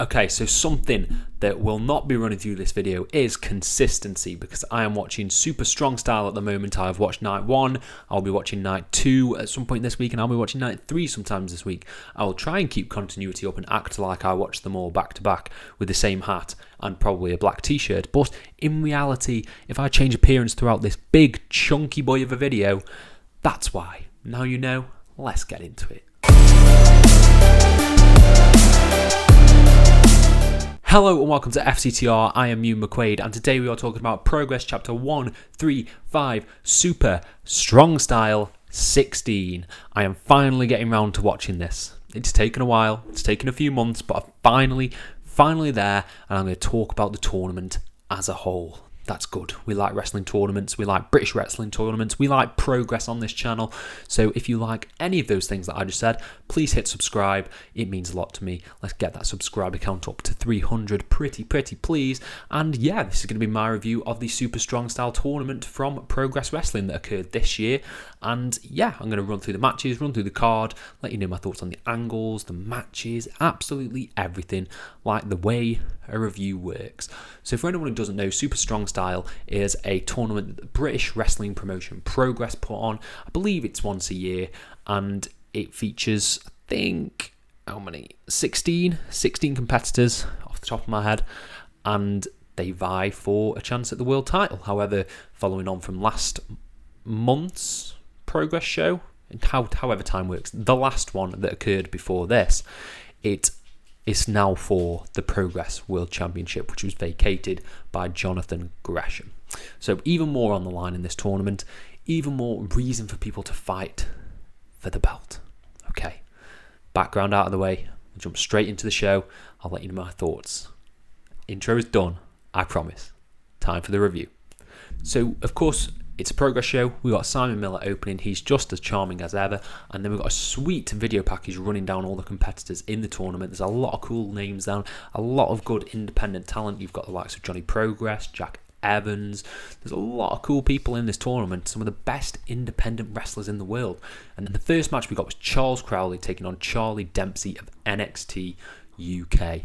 Okay, so something that will not be running through this video is consistency, because I am watching super strong style at the moment. I've watched night 1, I'll be watching night 2 at some point this week, and I'll be watching night 3 sometimes this week. I will try and keep continuity up and act like I watch them all back to back with the same hat and probably a black t-shirt, but in reality, if I change appearance throughout this big chunky boy of a video, that's why. Now you know, let's get into it. Hello and welcome to FCTR, I am Newman McQuaid, and today we are talking about Progress Chapter 135 Super Strong Style 16. I am finally getting round to watching this. It's taken a while, it's taken a few months, but I'm finally there, and I'm going to talk about the tournament as a whole. That's good. We like wrestling tournaments, we like British wrestling tournaments, we like progress on this channel. So if you like any of those things that I just said, please hit subscribe. It means a lot to me. Let's get that subscriber count up to 300 pretty please. And yeah, this is going to be my review of the Super Strong Style tournament from Progress Wrestling that occurred this year. And yeah, I'm going to run through the matches, run through the card, let you know my thoughts on the angles, the matches, absolutely everything, like the way a review works. So for anyone who doesn't know, Super Strong Style is a tournament that the British wrestling promotion Progress put on. I believe it's once a year, and it features, I think, how many? 16 competitors off the top of my head, and they vie for a chance at the world title. However, following on from last month's Progress show, and however time works, the last one that occurred before this, it is now for the Progress World Championship, which was vacated by Jonathan Gresham. So even more on the line in this tournament, even more reason for people to fight for the belt. Okay, background out of the way, we'll jump straight into the show. I'll let you know my thoughts. Intro is done, I promise. Time for the review. So, of course, it's a Progress show. We've got Simon Miller opening. He's just as charming as ever. And then we've got a sweet video package running down all the competitors in the tournament. There's a lot of cool names down. A lot of good independent talent. You've got the likes of Johnny Progress, Jack Evans. There's a lot of cool people in this tournament. Some of the best independent wrestlers in the world. And then the first match we got was Charles Crowley taking on Charlie Dempsey of NXT UK.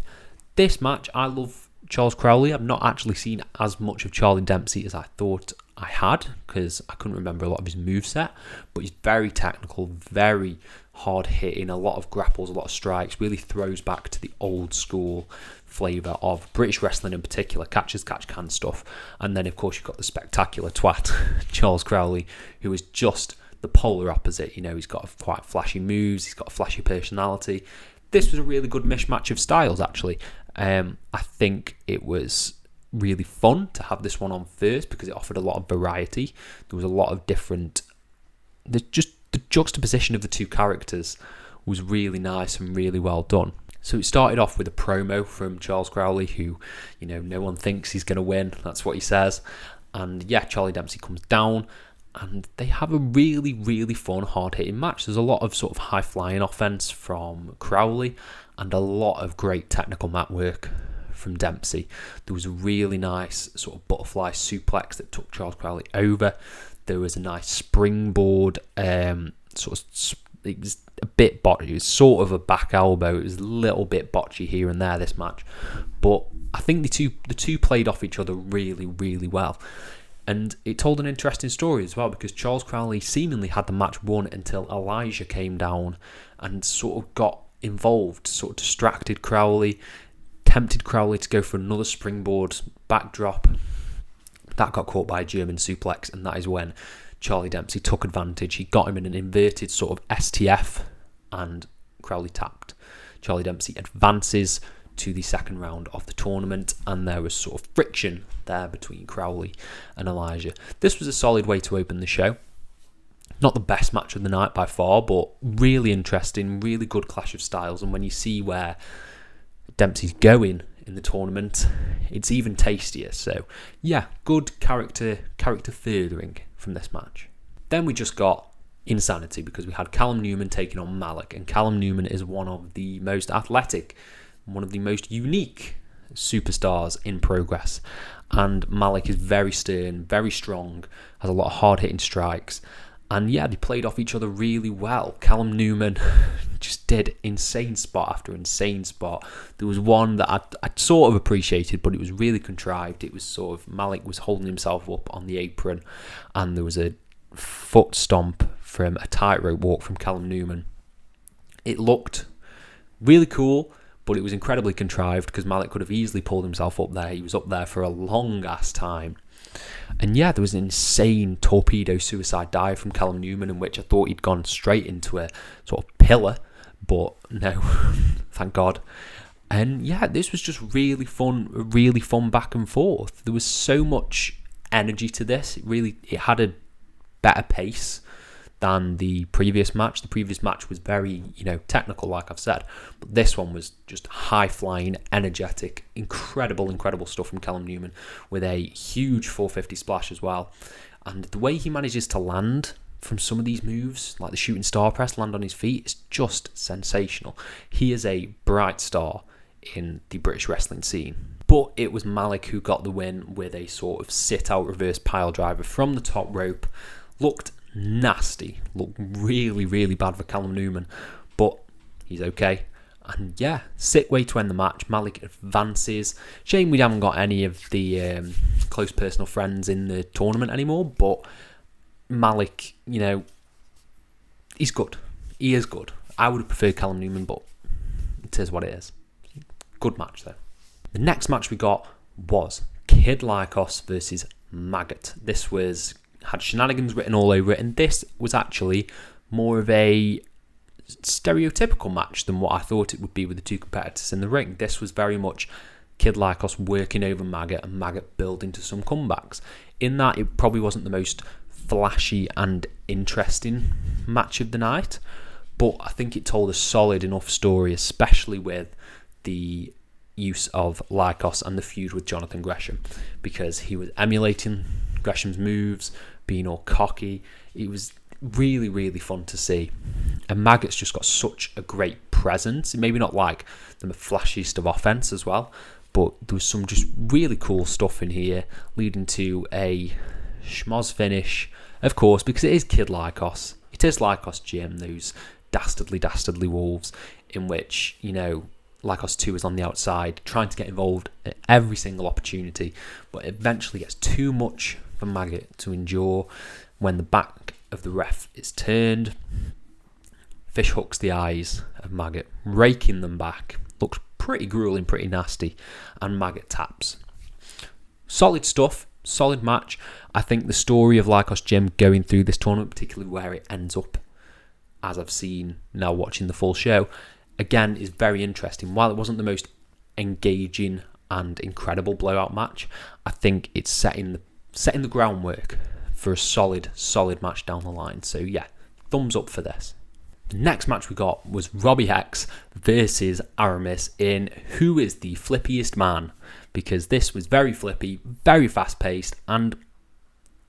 This match, I love Charles Crowley. I've not actually seen as much of Charlie Dempsey as I thought I had, because I couldn't remember a lot of his moveset, but he's very technical, very hard hitting, a lot of grapples, a lot of strikes, really throws back to the old school flavour of British wrestling in particular, catch can stuff. And then of course you've got the spectacular twat, Charles Crowley, who is just the polar opposite. You know, he's got quite flashy moves, he's got a flashy personality. This was a really good mishmatch of styles actually. I think it was really fun to have this one on first because it offered a lot of variety. There was a lot of different, the juxtaposition of the two characters was really nice and really well done. So it started off with a promo from Charles Crowley, who, you know, no one thinks he's going to win. That's what he says. And yeah, Charlie Dempsey comes down and they have a really fun, hard-hitting match. There's a lot of sort of high-flying offense from Crowley and a lot of great technical mat work from Dempsey. There was a really nice sort of butterfly suplex that took Charles Crowley over. There was a nice springboard, it was a bit botchy. It was sort of a back elbow. It was a little bit botchy here and there, this match. But I think the two played off each other really well. And it told an interesting story as well, because Charles Crowley seemingly had the match won until Elijah came down and sort of got involved, sort of distracted Crowley, tempted Crowley to go for another springboard backdrop. That got caught by a German suplex, and that is when Charlie Dempsey took advantage. He got him in an inverted sort of STF, and Crowley tapped. Charlie Dempsey advances to the second round of the tournament, and there was sort of friction there between Crowley and Elijah. This was a solid way to open the show. Not the best match of the night by far, but really interesting, really good clash of styles. And when you see where Dempsey's going in the tournament, it's even tastier. So yeah, good character furthering from this match. Then we just got insanity, because we had Callum Newman taking on Malik, and Callum Newman is one of the most athletic, one of the most unique superstars in Progress, and Malik is very stern, very strong, has a lot of hard hitting strikes, And yeah, they played off each other really well. Callum Newman just did insane spot after insane spot. There was one that I sort of appreciated, but it was really contrived. It was sort of Malik was holding himself up on the apron, and there was a foot stomp from a tightrope walk from Callum Newman. It looked really cool, but it was incredibly contrived because Malik could have easily pulled himself up there. He was up there for a long ass time. And yeah, there was an insane torpedo suicide dive from Callum Newman in which I thought he'd gone straight into a sort of pillar, but no, thank God. And yeah, this was just really fun back and forth. There was so much energy to this. It had a better pace than the previous match. The previous match was very, technical, like I've said. But this one was just high-flying, energetic, incredible stuff from Callum Newman with a huge 450 splash as well. And the way he manages to land from some of these moves, like the shooting star press, land on his feet, is just sensational. He is a bright star in the British wrestling scene. But it was Malik who got the win with a sort of sit-out reverse pile driver from the top rope. Looked nasty, looked really bad for Callum Newman, but he's okay. And yeah, sick way to end the match. Malik advances. Shame we haven't got any of the close personal friends in the tournament anymore, but Malik, he's good. He is good. I would have preferred Callum Newman, but it is what it is. Good match though. The next match we got was Kid Lycos versus Maggot. This had shenanigans written all over it, and this was actually more of a stereotypical match than what I thought it would be with the two competitors in the ring. This was very much Kid Lycos working over Maggot and Maggot building to some comebacks. In that, it probably wasn't the most flashy and interesting match of the night, but I think it told a solid enough story, especially with the use of Lycos and the feud with Jonathan Gresham, because he was emulating Gresham's moves, being all cocky. It was really fun to see. And Maggot's just got such a great presence. Maybe not like the flashiest of offense as well, but there was some just really cool stuff in here, leading to a schmoz finish, of course, because it is Kid Lycos. It is Lycos Gym, those dastardly wolves, in which, Lycos 2 is on the outside, trying to get involved at every single opportunity, but eventually gets too much for Maggot to endure when the back of the ref is turned. Fish hooks the eyes of Maggot, raking them back. Looks pretty grueling, pretty nasty, and Maggot taps. Solid stuff, solid match. I think the story of Lycos Gym going through this tournament, particularly where it ends up, as I've seen now watching the full show, again, is very interesting. While it wasn't the most engaging and incredible blowout match, I think it's setting the groundwork for a solid match down the line. So yeah, thumbs up for this. The next match we got was Robbie X versus Aramis in Who is the Flippiest Man? Because this was very flippy, very fast paced, and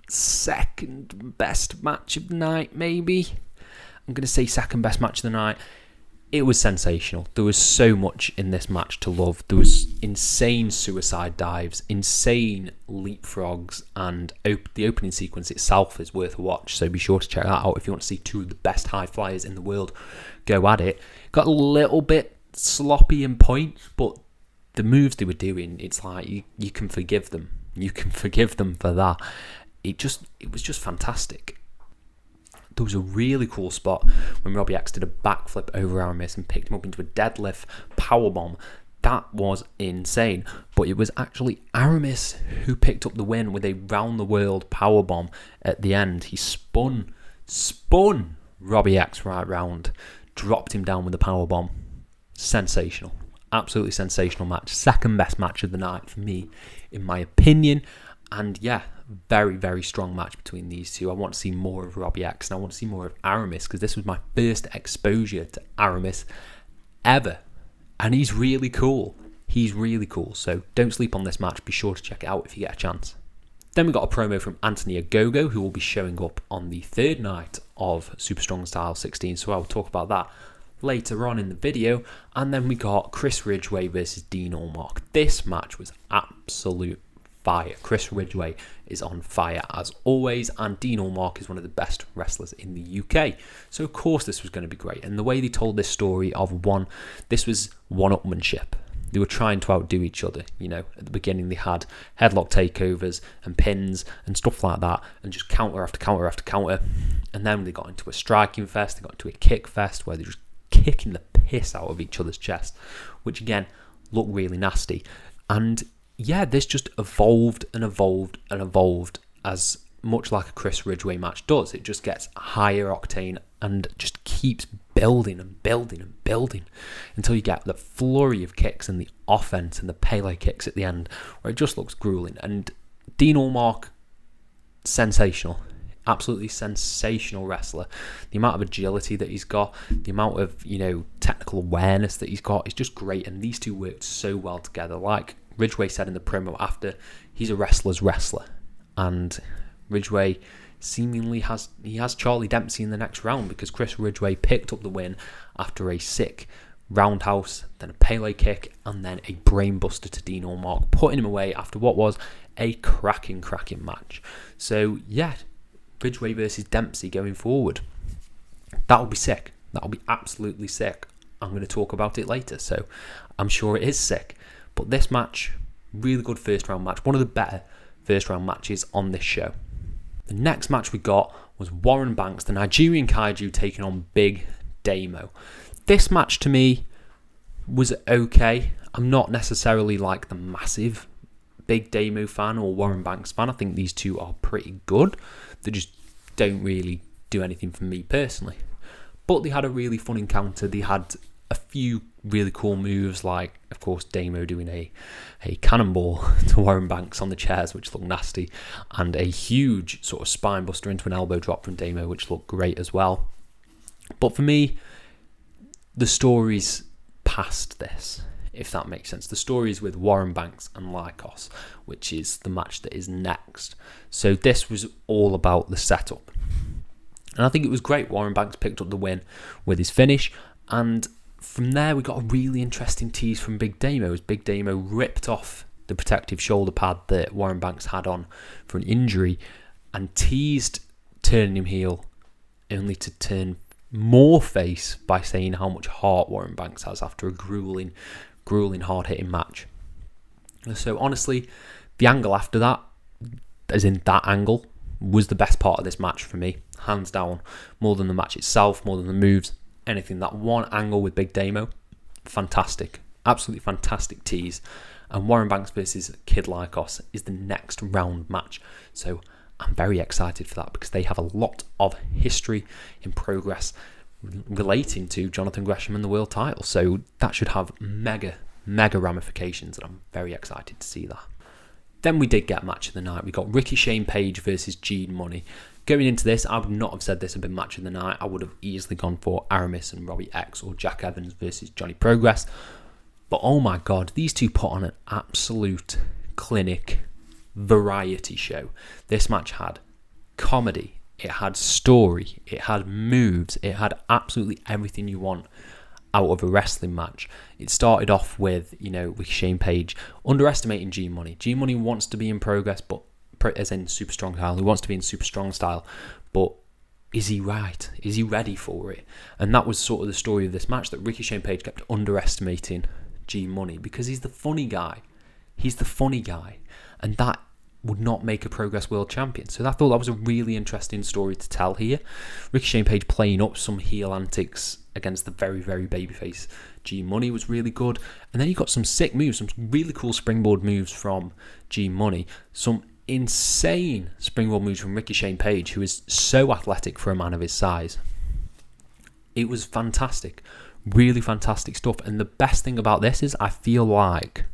second best match of the night, maybe. I'm going to say second best match of the night. It was sensational. There was so much in this match to love. There was insane suicide dives, insane leapfrogs, and the opening sequence itself is worth a watch. So be sure to check that out if you want to see two of the best high flyers in the world go at it. Got a little bit sloppy in points, but the moves they were doing, it's like you can forgive them. You can forgive them for that. It was just fantastic. There was a really cool spot when Robbie X did a backflip over Aramis and picked him up into a deadlift powerbomb. That was insane. But it was actually Aramis who picked up the win with a round-the-world powerbomb at the end. He spun Robbie X right round, dropped him down with a powerbomb. Sensational. Absolutely sensational match. Second best match of the night for me, in my opinion. And yeah, very strong match between these two. I want to see more of Robbie X and I want to see more of Aramis, because this was my first exposure to Aramis ever. And he's really cool. So don't sleep on this match. Be sure to check it out if you get a chance. Then we got a promo from Anthony Gogo, who will be showing up on the third night of Super Strong Style 16. So I'll talk about that later on in the video. And then we got Chris Ridgeway versus Dean Ormark. This match was absolute fire. Chris Ridgeway is on fire as always, and Dean Ormark is one of the best wrestlers in the UK. So of course this was going to be great. And the way they told this story this was one-upmanship. They were trying to outdo each other. At the beginning they had headlock takeovers and pins and stuff like that, and just counter after counter after counter. And then they got into a striking fest, they got into a kick fest where they're just kicking the piss out of each other's chest, which again looked really nasty. And yeah, this just evolved and evolved and evolved, as much like a Chris Ridgeway match does. It just gets higher octane and just keeps building and building and building until you get the flurry of kicks and the offense and the Pele kicks at the end, where it just looks grueling. And Dean Ormark, sensational. Absolutely sensational wrestler. The amount of agility that he's got, the amount of, technical awareness that he's got is just great. And these two worked so well together. Like Ridgeway said in the promo after, he's a wrestler's wrestler. And Ridgeway seemingly has Charlie Dempsey in the next round, because Chris Ridgeway picked up the win after a sick roundhouse, then a Pele kick, and then a brainbuster to Dean Ormark, putting him away after what was a cracking match. So yeah, Ridgeway versus Dempsey going forward. That'll be sick. That'll be absolutely sick. I'm going to talk about it later, so I'm sure it is sick. But this match, really good first round match. One of the better first round matches on this show. The next match we got was Warren Banks, the Nigerian Kaiju, taking on Big Damo. This match to me was okay. I'm not necessarily like the massive Big Damo fan or Warren Banks fan. I think these two are pretty good. They just don't really do anything for me personally. But they had a really fun encounter. They had a few really cool moves, like, of course, Damo doing a cannonball to Warren Banks on the chairs, which looked nasty, and a huge sort of spine buster into an elbow drop from Damo, which looked great as well. But for me, the story's past this, if that makes sense. The story's with Warren Banks and Lycos, which is the match that is next. So this was all about the setup. And I think it was great. Warren Banks picked up the win with his finish, and from there we got a really interesting tease from Big Damo, as Big Damo ripped off the protective shoulder pad that Warren Banks had on for an injury and teased turning him heel, only to turn more face by saying how much heart Warren Banks has after a grueling hard-hitting match. So honestly, the angle after that, as in that angle, was the best part of this match for me, hands down. More than the match itself, more than the moves, anything. That one angle with Big Damo, fantastic, absolutely fantastic tease. And Warren Banks versus Kid Lycos is the next round match, so I'm very excited for that, because they have a lot of history in progress relating to Jonathan Gresham and the world title, so that should have mega ramifications, and I'm very excited to see that. Then we did get match of the night. We got Ricky Shane Page versus Gene Money. Going into this, I would not have said this had been match of the night. I would have easily gone for Aramis and Robbie X, or Jack Evans versus Johnny Progress. But oh my god, these two put on an absolute clinic variety show. This match had comedy, it had story, it had moves, it had absolutely everything you want out of a wrestling match. It started off with, with Shane Page underestimating G Money. G Money wants to be in progress, but as in super strong style. He wants to be in super strong style, but is he right? Is he ready for it? And that was sort of the story of this match, that Ricky Shane Page kept underestimating G Money because he's the funny guy. He's the funny guy, and that would not make a Progress World Champion. So I thought that was a really interesting story to tell here. Ricky Shane Page playing up some heel antics against the very, very babyface G Money was really good. And then you got some sick moves, some really cool springboard moves from G Money, some insane springboard moves from Ricky Shane Page, who is so athletic for a man of his size. It was fantastic, really fantastic stuff. And the best thing about this is I feel like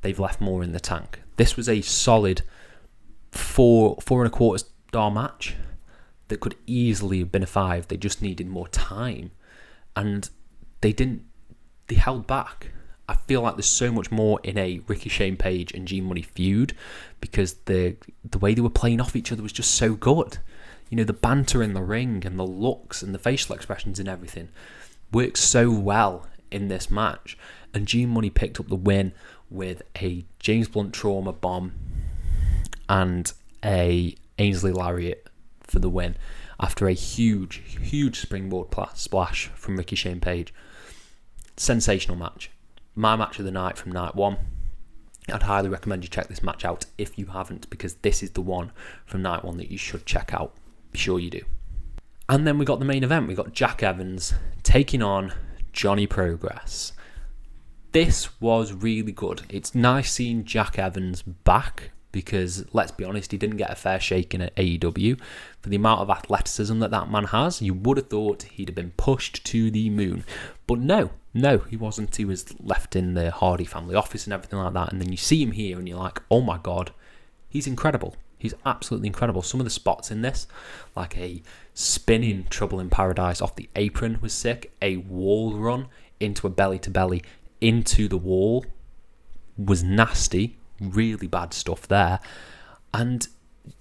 they've left more in the tank. This was a solid 4.25 star match that could easily have been a 5. They just needed more time, and they held back. I feel like there's so much more in a Ricky Shane Page and G Money feud, because the way they were playing off each other was just so good. The banter in the ring and the looks and the facial expressions and everything worked so well in this match. And G Money picked up the win with a James Blunt trauma bomb and a Ainsley Lariat for the win after a huge springboard splash from Ricky Shane Page. Sensational match. My match of the night from night one. I'd highly recommend you check this match out if you haven't, because this is the one from night one that you should check out. Be sure you do. And then we got the main event. We got Jack Evans taking on Johnny Progress. This was really good. It's nice seeing Jack Evans back, because let's be honest, he didn't get a fair shake in at AEW. For the amount of athleticism that man has, you would have thought he'd have been pushed to the moon. But no, he wasn't. He was left in the Hardy family office and everything like that. And then you see him here and you're like, oh my God, he's incredible. He's absolutely incredible. Some of the spots in this, like a spinning Trouble in Paradise off the apron was sick. A wall run into a belly-to-belly into the wall was nasty. Really bad stuff there. And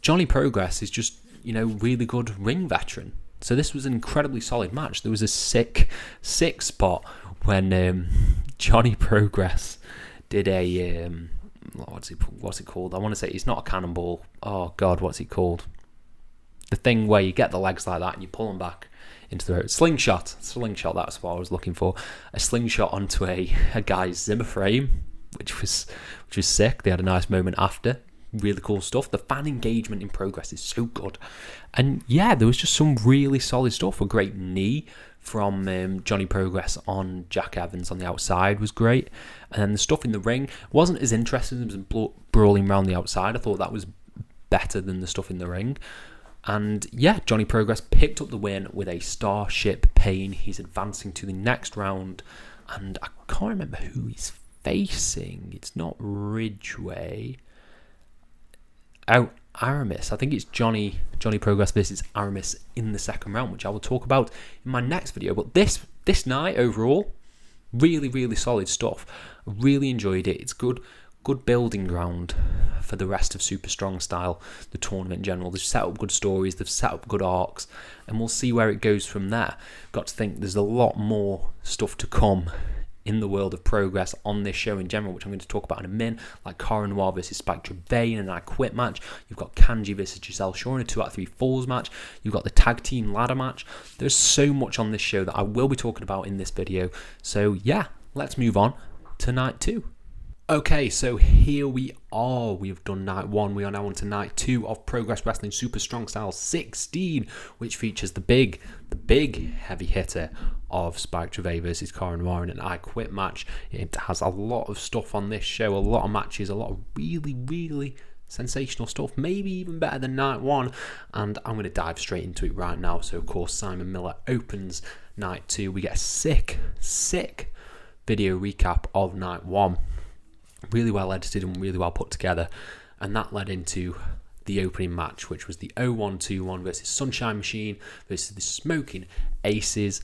Johnny Progress is just, really good ring veteran. So this was an incredibly solid match. There was a sick spot when Johnny Progress did a what's it called? I want to say it's not a cannonball. Oh God, what's it called? The thing where you get the legs like that and you pull them back into the road. Slingshot. That's what I was looking for. A slingshot onto a guy's Zimmer frame, which was sick. They had a nice moment after. Really cool stuff. The fan engagement in Progress is so good. And yeah, there was just some really solid stuff. A great knee from Johnny Progress on Jack Evans on the outside was great. And then the stuff in the ring wasn't as interesting as brawling around the outside. I thought that was better than the stuff in the ring. And yeah, Johnny Progress picked up the win with a Starship Pain. He's advancing to the next round. And I can't remember who he's facing. It's not Ridgeway. Oh, Aramis. I think it's Johnny Progress versus Aramis in the second round, which I will talk about in my next video. But this night overall, really solid stuff. I really enjoyed it. It's good building ground for the rest of Super Strong Style, the tournament in general. They've set up good stories, they've set up good arcs, and we'll see where it goes from there. Got to think there's a lot more stuff to come in the world of Progress on this show in general, which I'm going to talk about in a minute, like Cara Noir versus Spike Trivet in an I Quit match. You've got Kanji versus Giselle Shaw in a 2 out of 3 falls match. You've got the tag team ladder match. There's so much on this show that I will be talking about in this video. So yeah, let's move on to night 2. Okay, so here we are. We've done night 1. We are now on to night 2 of Progress Wrestling Super Strong Style 16, which features the big heavy hitter of Spike Trivet versus Cara Noir in an I Quit match. It has a lot of stuff on this show, a lot of matches, a lot of really sensational stuff, maybe even better than night 1, and I'm going to dive straight into it right now. So of course, Simon Miller opens night 2. We get a sick video recap of night 1. Really well edited and really well put together, and that led into the opening match, which was the 0121 versus Sunshine Machine versus the Smoking Aces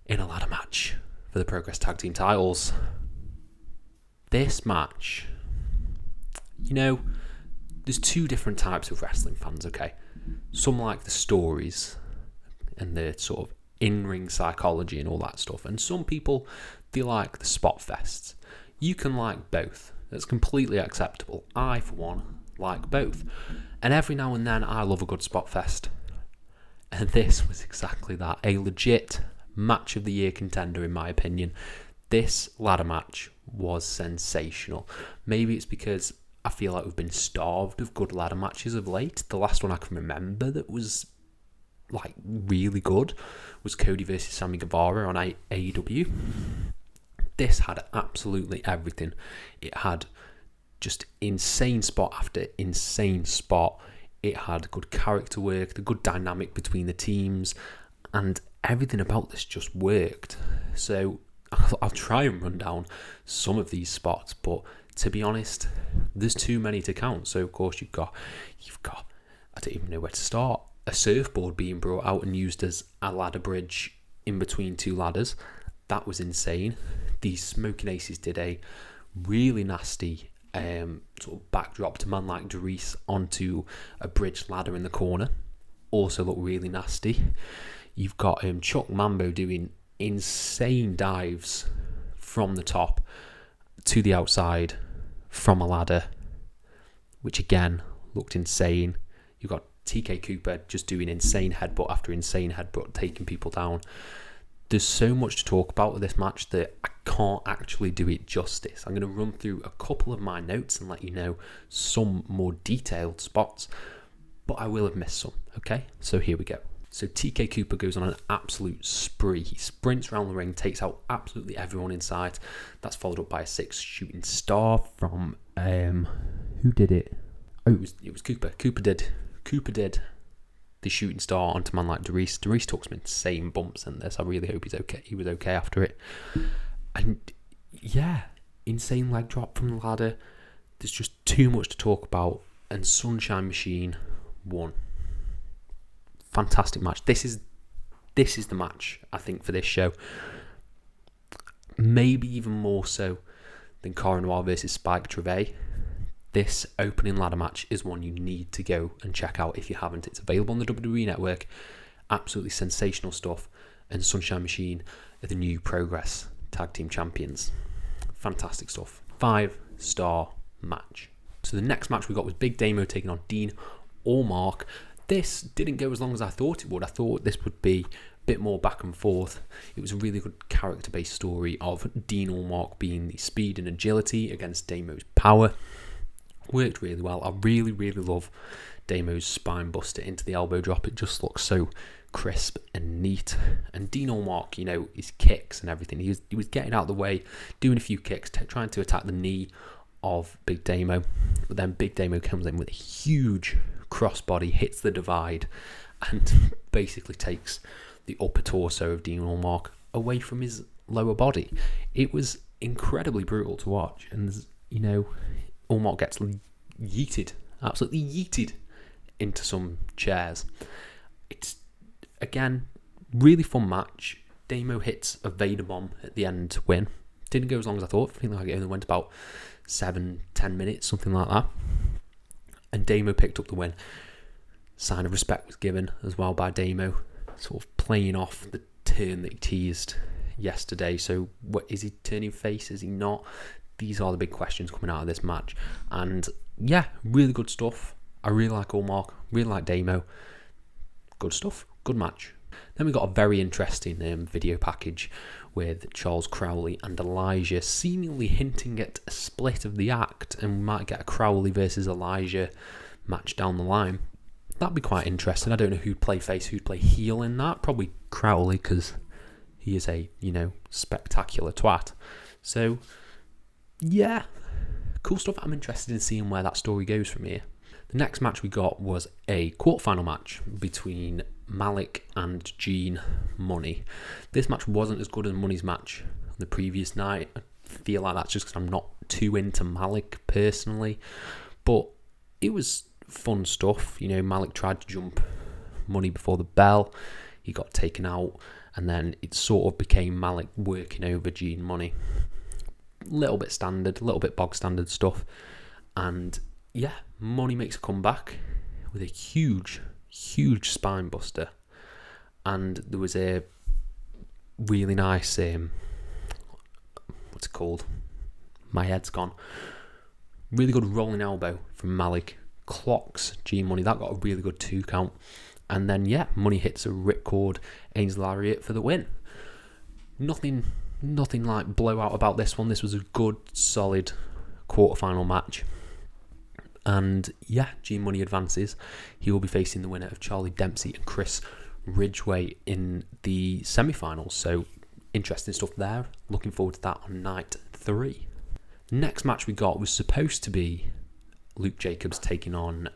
in a ladder match for the Progress Tag Team titles. This match, there's 2 different types of wrestling fans, okay? Some like the stories and the sort of in-ring psychology and all that stuff, and some people, they like the spot fests. You can like both. That's completely acceptable. I, for one, like both. And every now and then, I love a good spot fest. And this was exactly that. A legit match of the year contender, in my opinion. This ladder match was sensational. Maybe it's because I feel like we've been starved of good ladder matches of late. The last one I can remember that was really good was Cody versus Sammy Guevara on AEW. This had absolutely everything. It had just insane spot after insane spot. It had good character work, the good dynamic between the teams, and everything about this just worked. So I'll try and run down some of these spots, but to be honest, there's too many to count. So of course you've got I don't even know where to start. A surfboard being brought out and used as a ladder bridge in between 2 ladders. That was insane. The Smoking Aces did a really nasty sort of backdrop to man like Doris onto a bridge ladder in the corner. Also looked really nasty. You've got Chuck Mambo doing insane dives from the top to the outside from a ladder, which again looked insane. You got TK Cooper just doing insane headbutt after insane headbutt, taking people down. There's so much to talk about with this match that I can't actually do it justice. I'm going to run through a couple of my notes and let you know some more detailed spots, but I will have missed some, okay? So here we go. So TK Cooper goes on an absolute spree. He sprints around the ring, takes out absolutely everyone in sight. That's followed up by a 6 shooting star from, who did it? Oh, it was Cooper. Cooper did the shooting star onto man like Darius. Darius took some insane bumps in this. I really hope he's okay. He was okay after it. And yeah, insane leg drop from the ladder. There's just too much to talk about. And Sunshine Machine won. Fantastic match. This is the match, I think, for this show. Maybe even more so than Cara Noir versus Spike Trivet. This opening ladder match is one you need to go and check out if you haven't. It's available on the WWE Network. Absolutely sensational stuff. And Sunshine Machine are the new Progress Tag Team Champions. Fantastic stuff. 5-star match. So the next match we got was Big Damo taking on Dean Ormark. This didn't go as long as I thought it would. I thought this would be a bit more back and forth. It was a really good character-based story of Dean Ormark being the speed and agility against Damo's power. Worked really well. I really, really love Damo's spine buster into the elbow drop. It just looks so crisp and neat. And Dean Ormark, his kicks and everything. He was getting out of the way, doing a few kicks, trying to attack the knee of Big Damo. But then Big Damo comes in with a huge crossbody, hits the divide, and basically takes the upper torso of Dean Ormark away from his lower body. It was incredibly brutal to watch. And, Ormark gets yeeted, absolutely yeeted into some chairs. It's, again, really fun match. Damo hits a Vader bomb at the end to win. Didn't go as long as I thought. I think like it only went about 7-10 minutes, something like that. And Damo picked up the win. Sign of respect was given as well by Damo, sort of playing off the turn that he teased yesterday. So what is he turning face? Is he not? These are the big questions coming out of this match. And yeah, really good stuff. I really like Ormark, really like Damo. Good stuff, good match. Then we got a very interesting video package with Charles Crowley and Elijah seemingly hinting at a split of the act, and we might get a Crowley versus Elijah match down the line. That'd be quite interesting. I don't know who'd play face, who'd play heel in that. Probably Crowley, because he is a, spectacular twat. So yeah, cool stuff. I'm interested in seeing where that story goes from here. The next match we got was a quarterfinal match between Malik and Gene Money. This match wasn't as good as Money's match on the previous night. I feel like that's just because I'm not too into Malik personally, but it was fun stuff. Malik tried to jump Money before the bell. He got taken out, and then it sort of became Malik working over Gene Money. Little bit standard, a little bit bog standard stuff. And yeah, Money makes a comeback with a huge spine buster. And there was a really nice, what's it called? My head's gone. Really good rolling elbow from Malik. Clocks Gene Money. That got a really good 2 count. And then yeah, Money hits a ripcord Ainsley Lariat for the win. Nothing like blowout about this one. This was a good, solid quarterfinal match. And yeah, Gene Money advances. He will be facing the winner of Charlie Dempsey and Chris Ridgeway in the semi-finals. So interesting stuff there. Looking forward to that on night 3. Next match we got was supposed to be Luke Jacobs taking on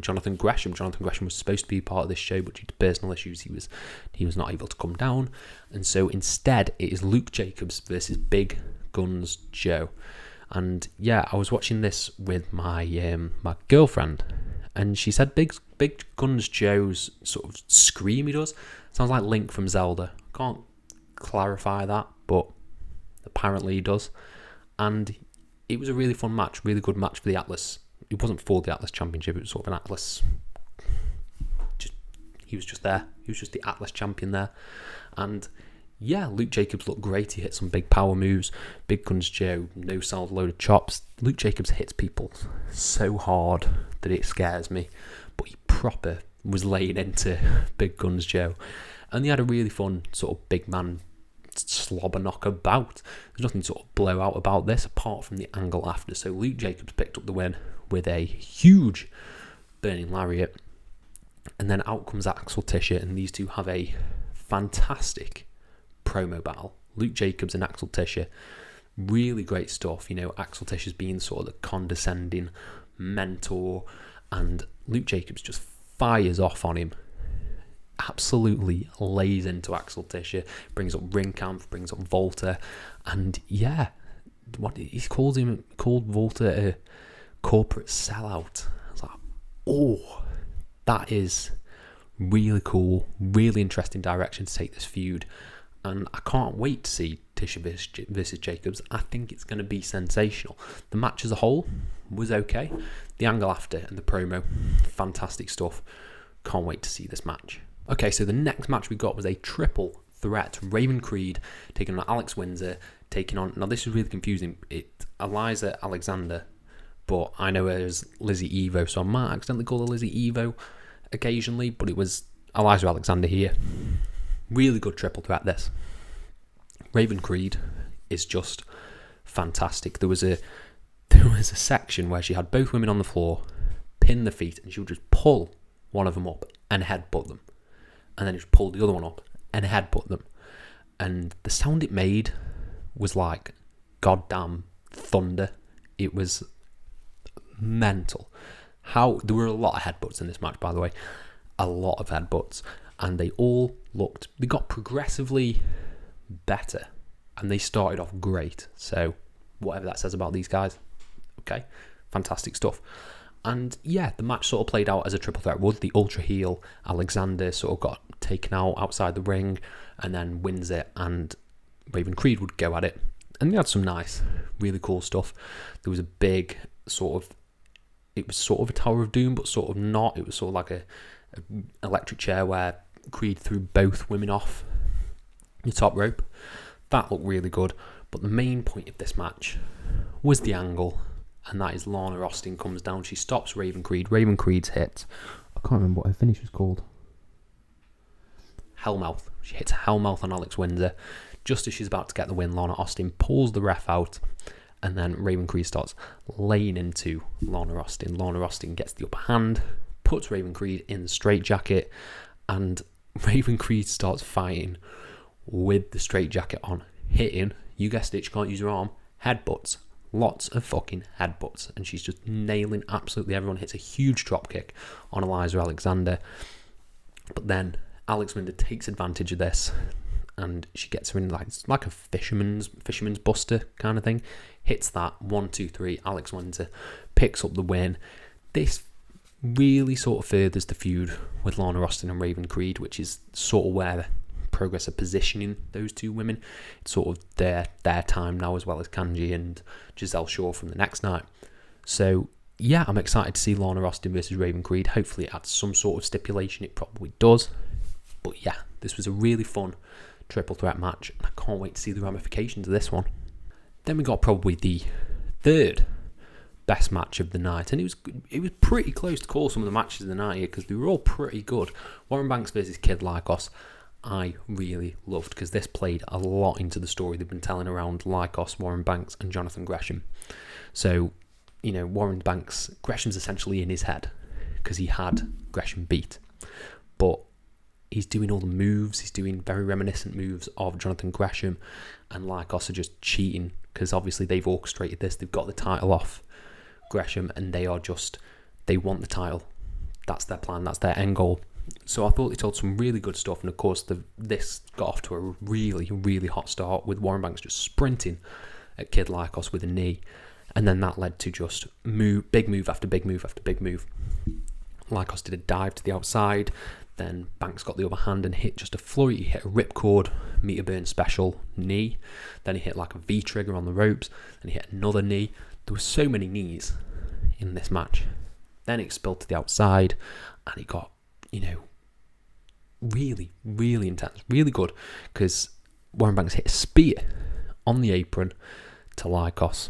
Jonathan Gresham. Jonathan Gresham was supposed to be part of this show, but due to personal issues, he was not able to come down. And so instead, it is Luke Jacobs versus Big Guns Joe. And yeah, I was watching this with my my girlfriend, and she said Big Guns Joe's sort of scream he does sounds like Link from Zelda. Can't clarify that, but apparently he does. And it was a really fun match, really good match for the Atlas. It wasn't for the Atlas Championship, it was sort of an Atlas. He was just there. He was just the Atlas champion there. And yeah, Luke Jacobs looked great. He hit some big power moves. Big Guns Joe, no sound load of chops. Luke Jacobs hits people so hard that it scares me, but he proper was laying into Big Guns Joe. And they had a really fun sort of big man slobber knock about. There's nothing sort of blow out about this apart from the angle after. So Luke Jacobs picked up the win with a huge burning lariat. And then out comes Axel Tisha, and these two have a fantastic promo battle. Luke Jacobs and Axel Tisha, really great stuff. You know, Axel Tisha's being sort of the condescending mentor, and Luke Jacobs just fires off on him. Absolutely lays into Axel Tisha, brings up Ringkampf, brings up Volta, and yeah, what he called Volta a corporate sellout. I was like, oh, that is really cool, really interesting direction to take this feud, and I can't wait to see Tisha versus Jacobs. I think it's going to be sensational. The match as a whole was okay. The angle after and the promo, fantastic stuff. Can't wait to see this match. Okay, so the next match we got was a triple threat. Raven Creed taking on Alex Windsor, taking on... Now, this is really confusing. It's Eliza Alexander, but I know her as Lizzie Evo, so I might accidentally call her Lizzie Evo occasionally, but it was Eliza Alexander here. Really good triple threat, this. Raven Creed is just fantastic. There was a section where she had both women on the floor, pin the feet, and she would just pull one of them up and headbutt them. And then just pull the other one up and headbutt them. And the sound it made was like goddamn thunder. It was mental. There were a lot of headbutts in this match, by the way. A lot of headbutts. And they got progressively better. And they started off great. So, whatever that says about these guys. Okay, fantastic stuff. And yeah, the match sort of played out as a triple threat would. The ultra heel Alexander sort of got taken out outside the ring, and then Windsor and Raven Creed would go at it. And they had some nice, really cool stuff. There was a big it was sort of a Tower of Doom, but sort of not. It was sort of like a electric chair where Creed threw both women off the top rope. That looked really good. But the main point of this match was the angle. And that is Lana Austin comes down. She stops Raven Creed. Raven Creed's hit. I can't remember what her finish was called. Hellmouth. She hits Hellmouth on Alex Windsor. Just as she's about to get the win, Lana Austin pulls the ref out. And then Raven Creed starts laying into Lana Austin. Lana Austin gets the upper hand, puts Raven Creed in the straitjacket. And Raven Creed starts fighting with the straitjacket on. Hitting, you guessed it, she can't use her arm, headbutts. Lots of fucking headbutts, and she's just nailing absolutely everyone. Hits a huge drop kick on Eliza Alexander, but then Alex Windsor takes advantage of this, and she gets her in like a fisherman's buster kind of thing. Hits that 1, 2, 3. Alex Windsor picks up the win. This really sort of furthers the feud with Lana Austin and Raven Creed, which is sort of where Progress are positioning those two women. It's sort of their time now, as well as Kanji and Giselle Shaw from the next night. So yeah, I'm excited to see Lana Austin versus Raven Creed. Hopefully it adds some sort of stipulation. It probably does. But yeah, this was a really fun triple threat match, and I can't wait to see the ramifications of this one. Then we got probably the third best match of the night, and it was pretty close to call some of the matches of the night here because they were all pretty good. Warren Banks versus Kid Lycos, I really loved, because this played a lot into the story they've been telling around Lycos, Warren Banks, and Jonathan Gresham. So, you know, Gresham's essentially in his head because he had Gresham beat, but he's doing all the moves. He's doing very reminiscent moves of Jonathan Gresham, and Lycos are just cheating because obviously they've orchestrated this. They've got the title off Gresham, and they want the title. That's their plan. That's their end goal. So I thought they told some really good stuff, and of course this got off to a really, really hot start with Warren Banks just sprinting at Kid Lycos with a knee, and then that led to just big move after big move after big move. Lycos did a dive to the outside, then Banks got the upper hand and hit just a flurry. He hit a ripcord, meter burn special knee, then he hit like a V-trigger on the ropes, and he hit another knee. There were so many knees in this match. Then it spilled to the outside, and it got, you know, really, really intense, really good, because Warren Banks hit a spear on the apron to Lycos,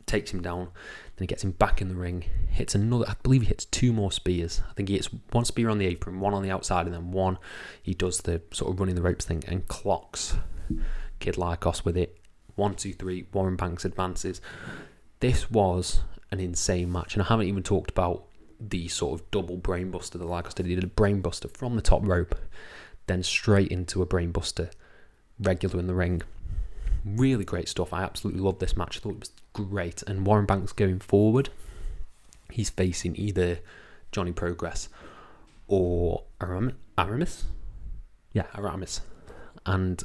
takes him down. Then he gets him back in the ring, hits another, I believe he hits 2 more spears. I think he hits 1 spear on the apron, 1 on the outside, and then 1, he does the sort of running the ropes thing and clocks Kid Lycos with it. 1, 2, 3, Warren Banks advances. This was an insane match, and I haven't even talked about the sort of double brainbuster that Lycos did. He did a brainbuster from the top rope, then straight into a brainbuster, regular in the ring. Really great stuff. I absolutely loved this match. I thought it was great. And Warren Banks going forward, he's facing either Johnny Progress or Aramis. Yeah, Aramis. And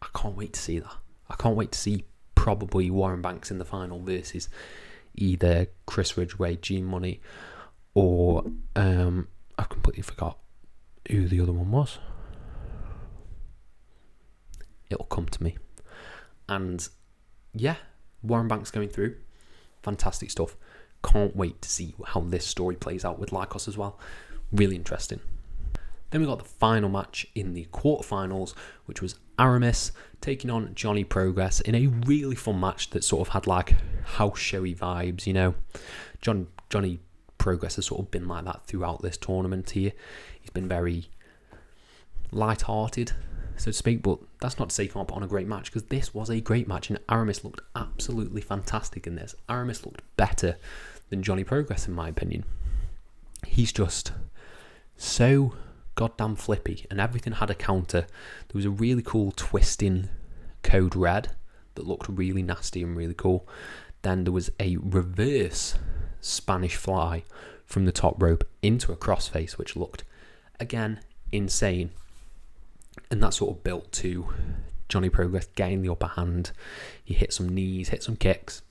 I can't wait to see that. I can't wait to see probably Warren Banks in the final versus either Chris Ridgeway, G Money, or I completely forgot who the other one was. It'll come to me. And yeah, Warren Banks going through. Fantastic stuff. Can't wait to see how this story plays out with Lycos as well. Really interesting. Then we got the final match in the quarterfinals, which was Aramis taking on Johnny Progress in a really fun match that sort of had like house showy vibes, you know. Johnny Progress has sort of been like that throughout this tournament here. He's been very light-hearted, so to speak, but that's not to say he can't put on a great match, because this was a great match and Aramis looked absolutely fantastic in this. Aramis looked better than Johnny Progress in my opinion. He's just so goddamn flippy, and everything had a counter. There was a really cool twisting code red that looked really nasty and really cool. Then there was a reverse Spanish fly from the top rope into a crossface, which looked again insane. And that sort of built to Johnny Progress getting the upper hand. He hit some knees, hit some kicks,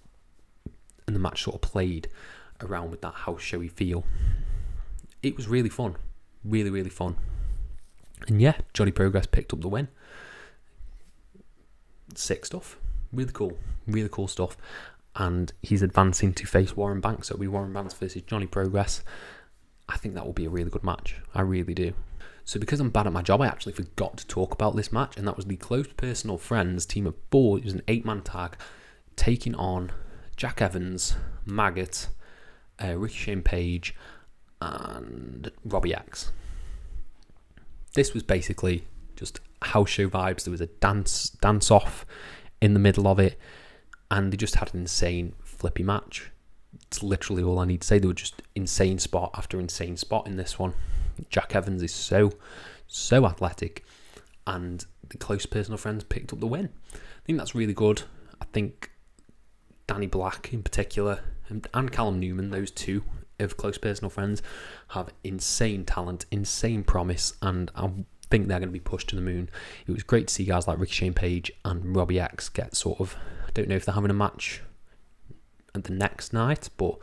and the match sort of played around with that house showy feel. It was really fun. Really, really fun. And yeah, Johnny Progress picked up the win. Sick stuff. Really cool stuff. And he's advancing to face Warren Banks. So it'll be Warren Banks versus Johnny Progress. I think that will be a really good match. I really do. So because I'm bad at my job, I actually forgot to talk about this match, and that was the Close Personal Friends team of 4. It was an 8-man tag taking on Jack Evans, Maggot, Ricochet Page, and Robbie X. This was basically just house show vibes. There was a dance off in the middle of it, and they just had an insane flippy match. It's literally all I need to say. They were just insane spot after insane spot in this one. Jack Evans is so athletic, and the Close Personal Friends picked up the win. I think that's really good. I think Danny Black in particular and Callum Newman, those two of Close Personal Friends, have insane talent, insane promise, and I think they're going to be pushed to the moon. It was great to see guys like Ricochet Page and Robbie X get sort of, I don't know if they're having a match at the next night, but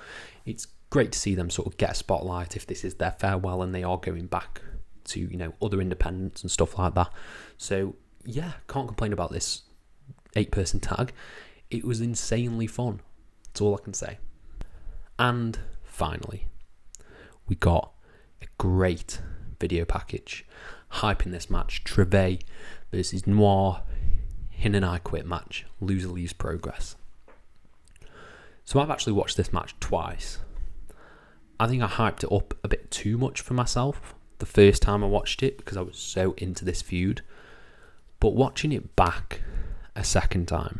it's great to see them sort of get a spotlight if this is their farewell and they are going back to, you know, other independents and stuff like that. So yeah, can't complain about this 8-person tag. It was insanely fun. That's all I can say. And finally, we got a great video package hyping this match. Trivet versus Noir in an I Quit match. Loser leaves Progress. So I've actually watched this match twice. I think I hyped it up a bit too much for myself the first time I watched it because I was so into this feud. But watching it back a second time,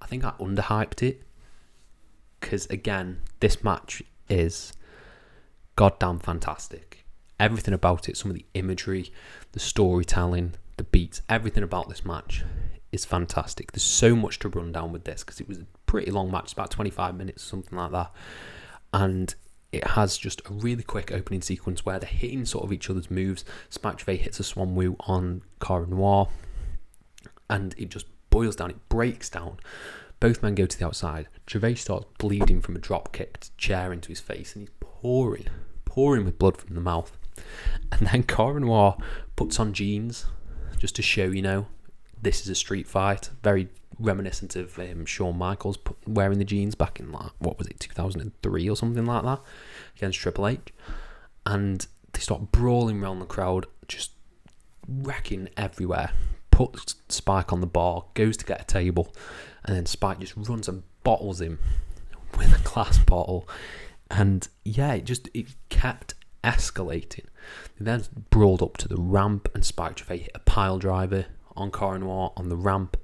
I think I underhyped it. Because again, this match is goddamn fantastic. Everything about it, some of the imagery, the storytelling, the beats, everything about this match is fantastic. There's so much to run down with this because it was a pretty long match, it's about 25 minutes, something like that. And it has just a really quick opening sequence where they're hitting sort of each other's moves. Smashway hits a swan woo on Cara Noir, and it just boils down, it breaks down. Both men go to the outside. Trivet starts bleeding from a drop kicked chair into his face, and he's pouring with blood from the mouth. And then Cara Noir puts on jeans just to show, you know, this is a street fight. Very reminiscent of Shawn Michaels wearing the jeans back in, like, what was it, 2003 or something like that, against Triple H. And they start brawling around the crowd, just wrecking everywhere, puts Spike on the bar, goes to get a table, and then Spike just runs and bottles him with a glass bottle. And yeah, it kept escalating. They then brawled up to the ramp, and Spike Trivet hit a pile driver on Cara Noir on the ramp.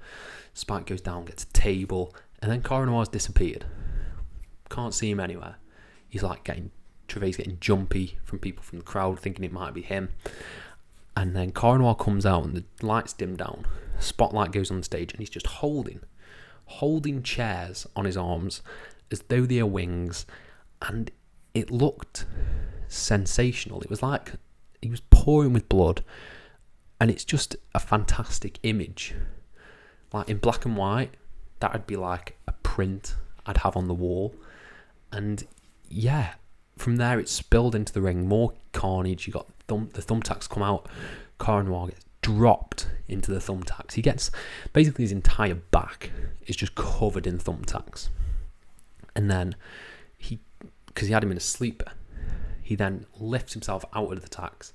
Spike goes down, gets a table, and then Cara Noir's disappeared. Can't see him anywhere. He's like Trivet's getting jumpy from people from the crowd, thinking it might be him. And then Cara Noir comes out, and the lights dim down. A spotlight goes on the stage, and he's just holding chairs on his arms as though they are wings. And it looked sensational. It was like he was pouring with blood, and it's just a fantastic image. Like in black and white, that would be like a print I'd have on the wall. And yeah, from there it spilled into the ring. More carnage. You got the thumbtacks come out. Cara Noir gets dropped into the thumbtacks. He gets basically his entire back is just covered in thumbtacks. And then because he had him in a sleeper, he then lifts himself out of the tacks,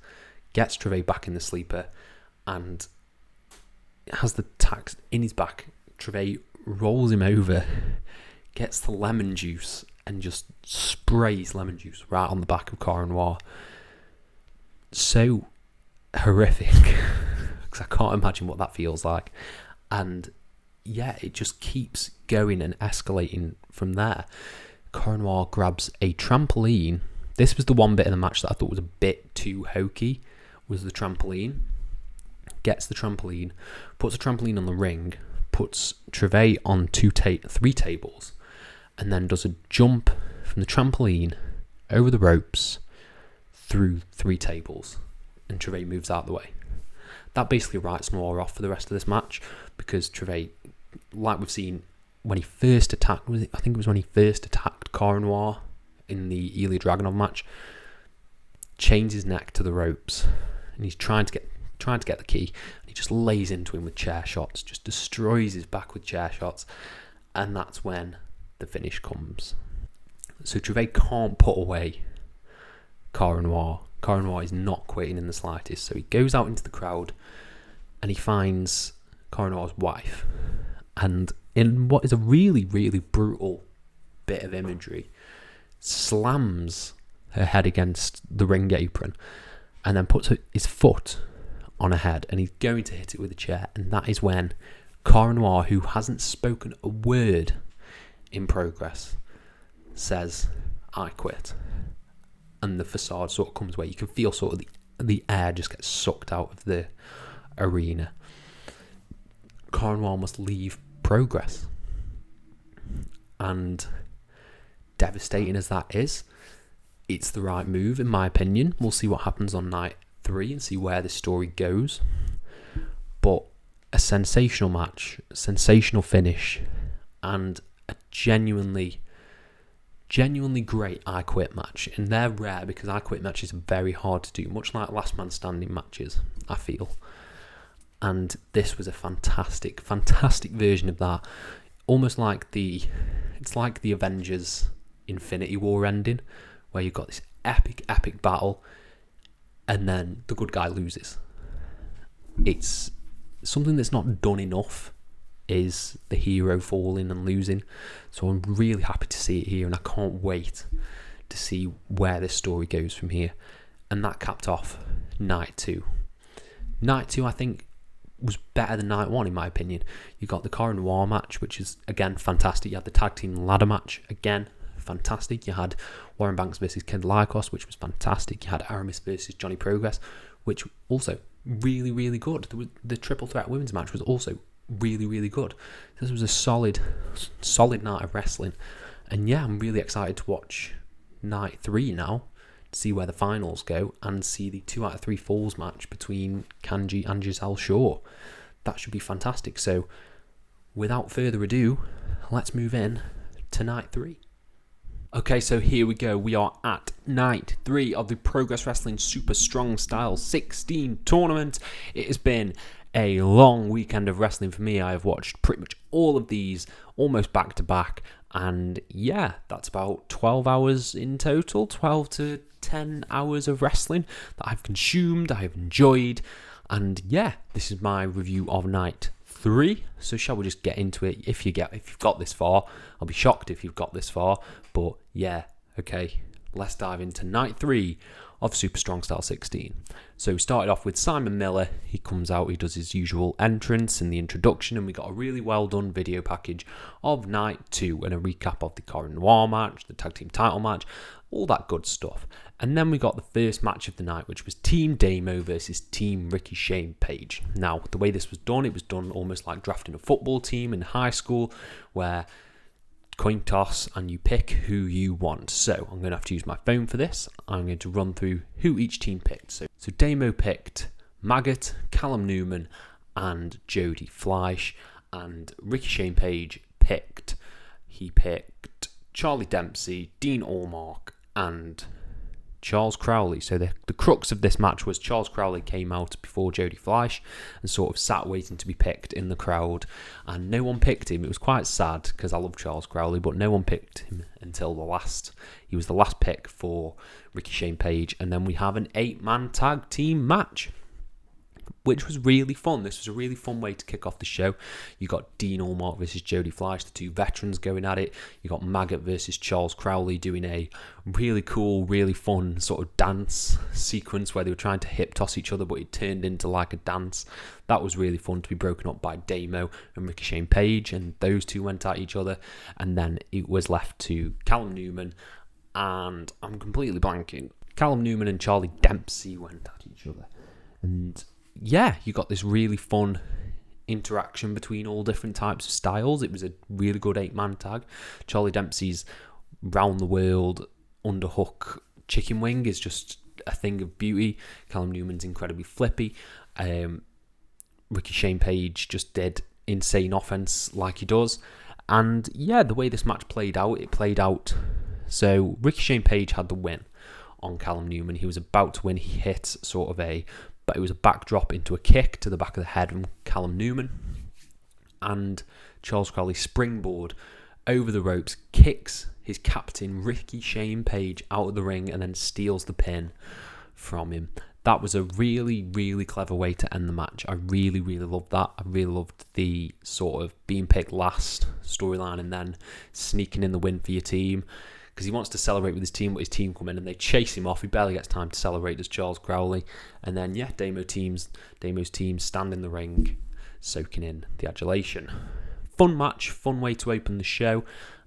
gets Trivet back in the sleeper, and has the tacks in his back. Trivet rolls him over, gets the lemon juice, and just sprays lemon juice right on the back of Cara Noir. So horrific, because I can't imagine what that feels like. And yeah, it just keeps going and escalating from there. Cara Noir grabs a trampoline. This was the one bit of the match that I thought was a bit too hokey, was the trampoline. Gets the trampoline, puts a trampoline on the ring, puts Trivet on three tables, and then does a jump from the trampoline over the ropes through 3 tables, and Trivet moves out of the way. That basically writes Noir off for the rest of this match, because Trivet, like we've seen when he first attacked, I think it was when he first attacked Cara Noir in the Ilya Dragunov match, chains his neck to the ropes, and he's trying to get the key, and he just lays into him with chair shots, just destroys his back with chair shots, and that's when the finish comes. So Trivet can't put away Cara Noir. Cara Noir is not quitting in the slightest, so he goes out into the crowd and he finds Cara Noir's wife, and in what is a really, really brutal bit of imagery, slams her head against the ring apron and then puts his foot on her head, and he's going to hit it with a chair, and that is when Cara Noir, who hasn't spoken a word in progress, says, "I quit." And the facade sort of comes away. You can feel sort of the air just gets sucked out of the arena. Cara Noir must leave Progress. And devastating as that is, it's the right move in my opinion. We'll see what happens on night 3 and see where this story goes. But a sensational match, a sensational finish, and a genuinely great I Quit match. And they're rare because I Quit matches are very hard to do, much like Last Man Standing matches, I feel. And this was a fantastic version of that. Almost like it's like the Avengers Infinity War ending, where you've got this epic battle, and then the good guy loses. It's something that's not done enough, is the hero falling and losing. So I'm really happy to see it here, and I can't wait to see where this story goes from here. And that capped off night 2. Night 2, I think, was better than night 1 in my opinion. You got the Cara Noir match, which is again fantastic. You had the tag team ladder match, again fantastic. You had Warren Banks versus Kid Lycos, which was fantastic. You had Aramis versus Johnny Progress, which also really good. The triple threat women's match was also really good. This was a solid night of wrestling, and yeah, I'm really excited to watch night 3 now, to see where the finals go, and see the 2 out of 3 falls match between Kanji and Giselle Shaw. That should be fantastic. So without further ado, let's move in to night 3. Okay, so here we go. We are at night 3 of the Progress Wrestling Super Strong Style 16 tournament. It has been a long weekend of wrestling for me. I have watched pretty much all of these almost back to back, and yeah, that's about 12 hours in total, 12 to 10 hours of wrestling that I've consumed, I have enjoyed. And yeah, this is my review of night 3. So shall we just get into it? If you've got this far, I'll be shocked if you've got this far. But yeah, okay, let's dive into night 3 of Super Strong Style 16. So we started off with Simon Miller. He comes out, he does his usual entrance and the introduction, and we got a really well done video package of night 2 and a recap of the Cara and Noir match, the tag team title match, all that good stuff. And then we got the first match of the night, which was Team Damo versus Team Ricky Shane Page. Now, the way this was done, it was done almost like drafting a football team in high school, where coin toss and you pick who you want. So I'm going to have to use my phone for this. I'm going to run through who each team picked. So Damo picked Maggot, Callum Newman and Jody Fleisch, and Ricky Shane Page picked Charlie Dempsey, Dean Ormark and Charles Crowley. So the crux of this match was Charles Crowley came out before Jody Fleisch and sort of sat waiting to be picked in the crowd, and no one picked him. It was quite sad because I love Charles Crowley, but no one picked him until the last. He was the last pick for Ricky Shane Page, and then we have an 8-man tag team match, which was really fun. This was a really fun way to kick off the show. You got Dean Ormark versus Jody Fleisch, the two veterans going at it. You got Maggot versus Charles Crowley doing a really cool, really fun sort of dance sequence where they were trying to hip toss each other, but it turned into like a dance. That was really fun to be broken up by Damo and Ricky Shane Page, and those two went at each other. And then it was left to Callum Newman, and I'm completely blanking. Callum Newman and Charlie Dempsey went at each other. And yeah, you got this really fun interaction between all different types of styles. It was a really good 8-man tag. Charlie Dempsey's round the world underhook chicken wing is just a thing of beauty. Callum Newman's incredibly flippy. Ricky Shane Page just did insane offense like he does. And yeah, the way this match played out. So Ricky Shane Page had the win on Callum Newman. He was about to win. He hit but it was a backdrop into a kick to the back of the head from Callum Newman. And Charles Crowley springboard over the ropes, kicks his captain, Ricky Shane Page, out of the ring and then steals the pin from him. That was a really, really clever way to end the match. I really, really loved that. I really loved the sort of being picked last storyline and then sneaking in the win for your team, because he wants to celebrate with his team, but his team come in and they chase him off. He barely gets time to celebrate as Charles Crowley. And then, yeah, Damo's team stand in the ring, soaking in the adulation. Fun match, fun way to open the show.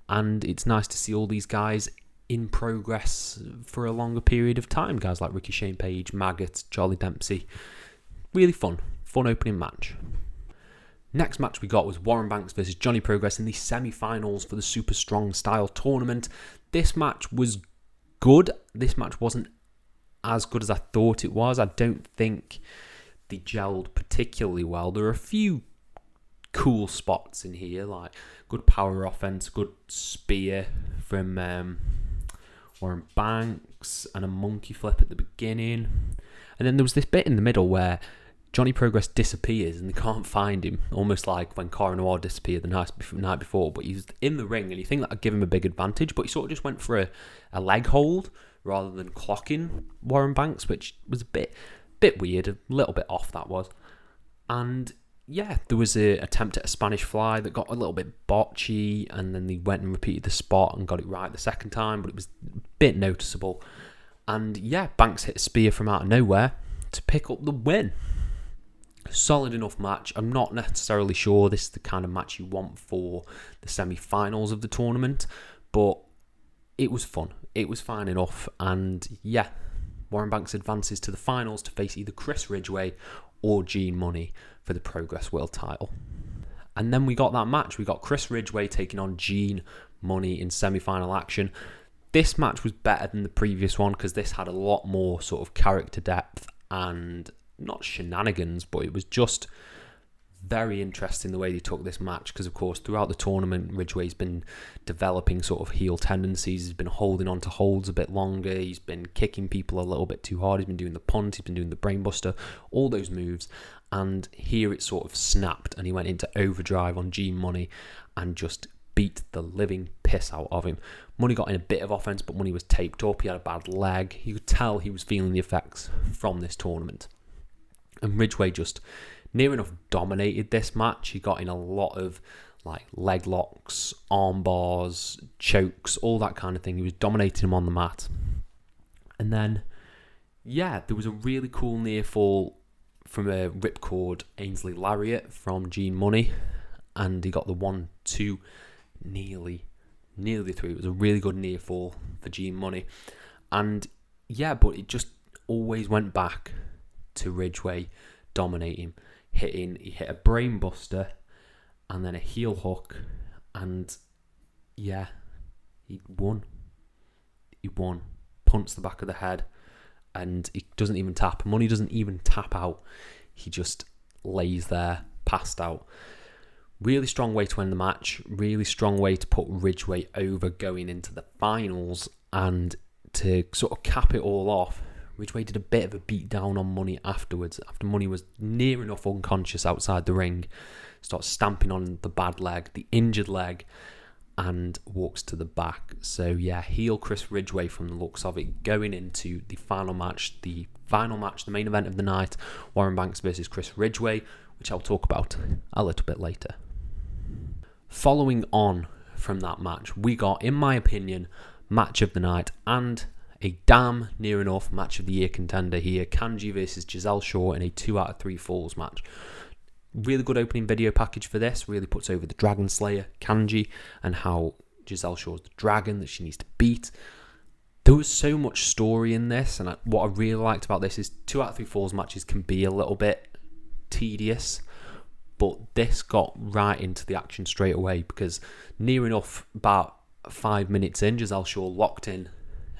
And it's nice to see all these guys in progress for a longer period of time. Guys like Ricky Shane Page, Maggot, Charlie Dempsey. Really fun opening match. Next match we got was Warren Banks versus Johnny Progress in the semi-finals for the Super Strong Style tournament. This match was good. This match wasn't as good as I thought it was. I don't think they gelled particularly well. There are a few cool spots in here, like good power offense, good spear from Warren Banks, and a monkey flip at the beginning. And then there was this bit in the middle where Johnny Progress disappears and they can't find him, almost like when Cara Noir disappeared the night before, but he's in the ring and you think that would give him a big advantage, but he sort of just went for a leg hold rather than clocking Warren Banks, which was a bit weird, a little bit off that was. And yeah, there was an attempt at a Spanish fly that got a little bit botchy, and then they went and repeated the spot and got it right the second time, but it was a bit noticeable. And yeah, Banks hit a spear from out of nowhere to pick up the win. Solid enough match. I'm not necessarily sure this is the kind of match you want for the semi-finals of the tournament, but it was fun. It was fine enough, and yeah, Warren Banks advances to the finals to face either Chris Ridgeway or Gene Money for the Progress World title. And then we got that match. We got Chris Ridgeway taking on Gene Money in semi-final action. This match was better than the previous one because this had a lot more sort of character depth and not shenanigans, but it was just very interesting the way they took this match, because of course throughout the tournament Ridgeway's been developing sort of heel tendencies. He's been holding on to holds a bit longer, he's been kicking people a little bit too hard, he's been doing the punt, he's been doing the brainbuster, all those moves, and here it sort of snapped and he went into overdrive on Gene Money and just beat the living piss out of him. Money got in a bit of offense, but Money was taped up, he had a bad leg, you could tell he was feeling the effects from this tournament. And Ridgeway just near enough dominated this match. He got in a lot of like leg locks, arm bars, chokes, all that kind of thing. He was dominating him on the mat. And then, yeah, there was a really cool near fall from a ripcord Ainsley Lariat from Gene Money. And he got the 1-2 nearly through. It was a really good near fall for Gene Money. And yeah, but it just always went back to Ridgeway dominating, hitting. He hit a brain buster and then a heel hook, and yeah, he won. Punts the back of the head, and he doesn't even tap. Money doesn't even tap out. He just lays there, passed out. Really strong way to end the match. Really strong way to put Ridgeway over going into the finals. And to sort of cap it all off, Ridgeway did a bit of a beat down on Money afterwards. After Money was near enough unconscious outside the ring, starts stamping on the bad leg, the injured leg, and walks to the back. So yeah, heel Chris Ridgeway from the looks of it, going into the final match, the main event of the night, Warren Banks versus Chris Ridgeway, which I'll talk about a little bit later. Following on from that match, we got, in my opinion, match of the night and a damn near enough match of the year contender here. Kanji versus Giselle Shaw in a 2 out of 3 falls match. Really good opening video package for this. Really puts over the Dragon Slayer, Kanji, and how Giselle Shaw's the dragon that she needs to beat. There was so much story in this, and what I really liked about this is 2 out of 3 falls matches can be a little bit tedious, but this got right into the action straight away, because near enough about 5 minutes in, Giselle Shaw locked in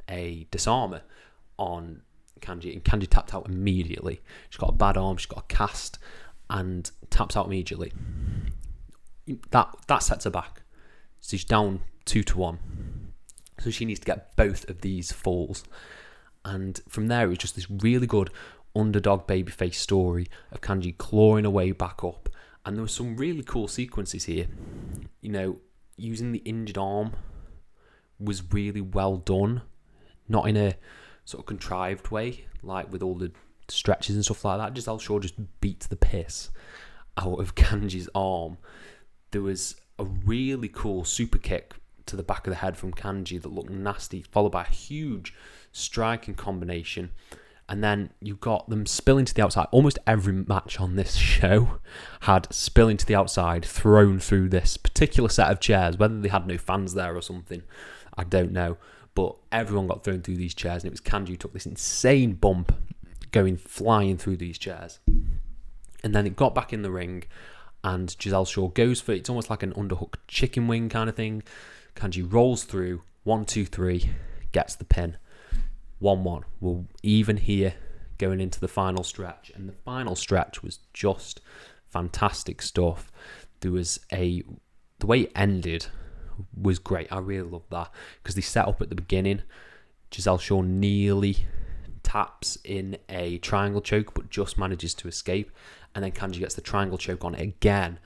a disarmer on Kanji, and Kanji tapped out immediately. She's got a bad arm, she's got a cast, and taps out immediately. That sets her back. So she's down 2-1. So she needs to get both of these falls. And from there, it was just this really good underdog babyface story of Kanji clawing her way back up. And there were some really cool sequences here. You know, using the injured arm was really well done. Not in a sort of contrived way, like with all the stretches and stuff like that. Giselle Shaw just beats the piss out of Kanji's arm. There was a really cool super kick to the back of the head from Kanji that looked nasty, followed by a huge striking combination. And then you got them spilling to the outside. Almost every match on this show had spilling to the outside thrown through this particular set of chairs. Whether they had no fans there or something, I don't know. But everyone got thrown through these chairs, and it was Kanji who took this insane bump going flying through these chairs. And then it got back in the ring, and Giselle Shaw goes for it. It's almost like an underhook chicken wing kind of thing. Kanji rolls through, 1, 2, 3, gets the pin. 1-1. We're even here going into the final stretch. And the final stretch was just fantastic stuff. The way it ended was great. I really loved that, because they set up at the beginning. Giselle Shaw nearly taps in a triangle choke, but just manages to escape. And then Kanji gets the triangle choke on it again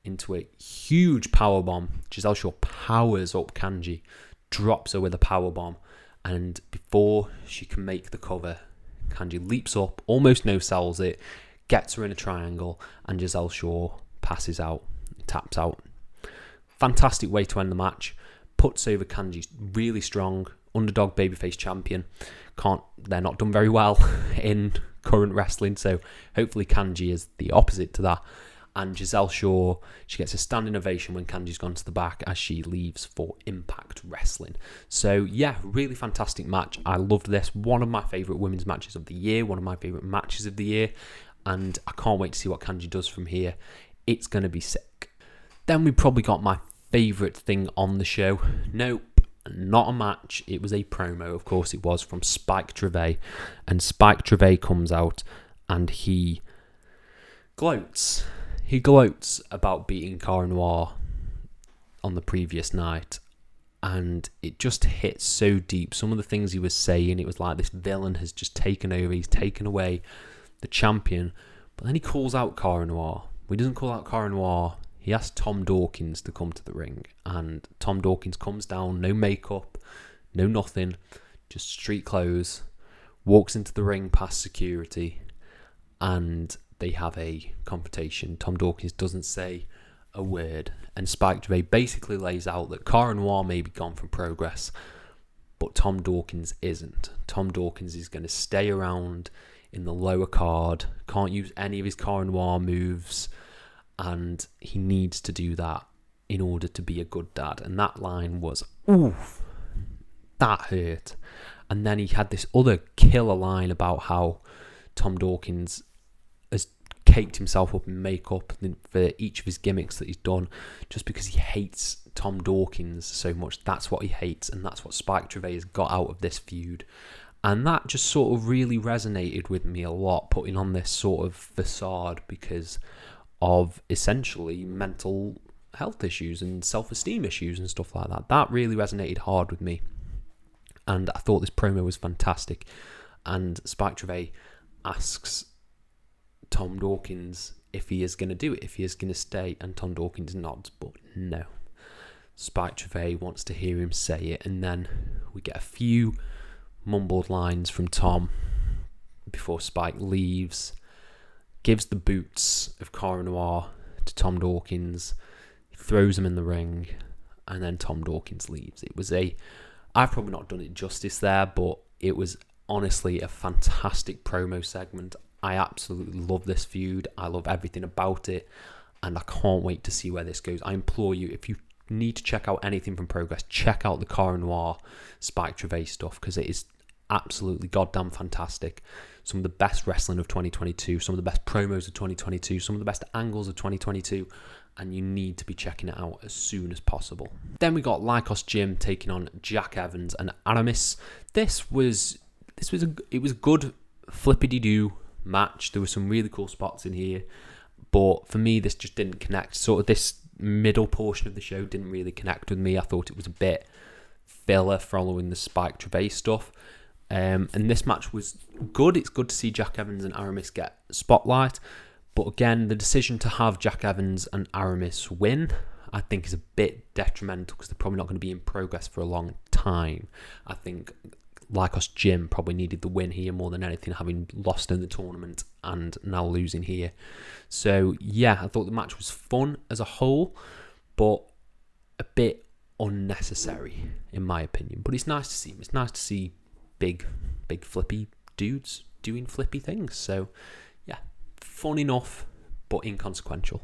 into a huge power bomb. Giselle Shaw powers up Kanji, drops her with a power bomb, and before she can make the cover, Kanji leaps up, almost no-sells it, gets her in a triangle, and Giselle Shaw passes out, taps out. Fantastic way to end the match. Puts over Kanji's really strong underdog babyface champion. They're not done very well in current wrestling, so hopefully Kanji is the opposite to that. And Giselle Shaw, she gets a standing ovation when Kanji's gone to the back as she leaves for Impact Wrestling. So yeah, really fantastic match. I loved this. One of my favourite women's matches of the year, one of my favourite matches of the year, and I can't wait to see what Kanji does from here. It's going to be sick. Then we probably got my favourite thing on the show. Nope, not a match. It was a promo, of course it was, from Spike Trivet. And Spike Trivet comes out and he gloats. He gloats about beating Cara Noir on the previous night. And it just hit so deep. Some of the things he was saying, it was like this villain has just taken over. He's taken away the champion. But then he calls out Cara Noir. Well, he doesn't call out Cara Noir. He asked Tom Dawkins to come to the ring, and Tom Dawkins comes down, no makeup, no nothing, just street clothes, walks into the ring past security, and they have a confrontation. Tom Dawkins doesn't say a word, and Spike Trivet basically lays out that Cara Noir may be gone from Progress, but Tom Dawkins isn't. Tom Dawkins is going to stay around in the lower card, can't use any of his Cara Noir moves, and he needs to do that in order to be a good dad. And that line was, oof, that hurt. And then he had this other killer line about how Tom Dawkins has caked himself up in makeup for each of his gimmicks that he's done, just because he hates Tom Dawkins so much. That's what he hates, and that's what Spike Trivet has got out of this feud. And that just sort of really resonated with me a lot, putting on this sort of facade because of essentially mental health issues and self-esteem issues and stuff like that. That really resonated hard with me. And I thought this promo was fantastic. And Spike Trivet asks Tom Dawkins if he is going to do it, if he is going to stay, and Tom Dawkins nods, but no. Spike Trivet wants to hear him say it, and then we get a few mumbled lines from Tom before Spike leaves, gives the boots of Cara Noir to Tom Dawkins, throws him in the ring, and then Tom Dawkins leaves. It was I've probably not done it justice there, but it was honestly a fantastic promo segment. I absolutely love this feud. I love everything about it, and I can't wait to see where this goes. I implore you, if you need to check out anything from Progress, check out the Cara Noir Spike Trivet stuff, because it is absolutely goddamn fantastic. Some of the best wrestling of 2022, some of the best promos of 2022, some of the best angles of 2022, and you need to be checking it out as soon as possible. Then we got Lycos Jim taking on Jack Evans and Aramis. It was a good flippity-doo match. There were some really cool spots in here, but for me this just didn't connect. Sort of this middle portion of the show didn't really connect with me. I thought it was a bit filler following the Spike Trivet stuff. And this match was good. It's good to see Jack Evans and Aramis get spotlight. But again, the decision to have Jack Evans and Aramis win, I think, is a bit detrimental because they're probably not going to be in Progress for a long time. I think Lycos Jim probably needed the win here more than anything, having lost in the tournament and now losing here. So yeah, I thought the match was fun as a whole, but a bit unnecessary in my opinion. But it's nice to see him. It's nice to see big flippy dudes doing flippy things. So yeah, fun enough, but inconsequential.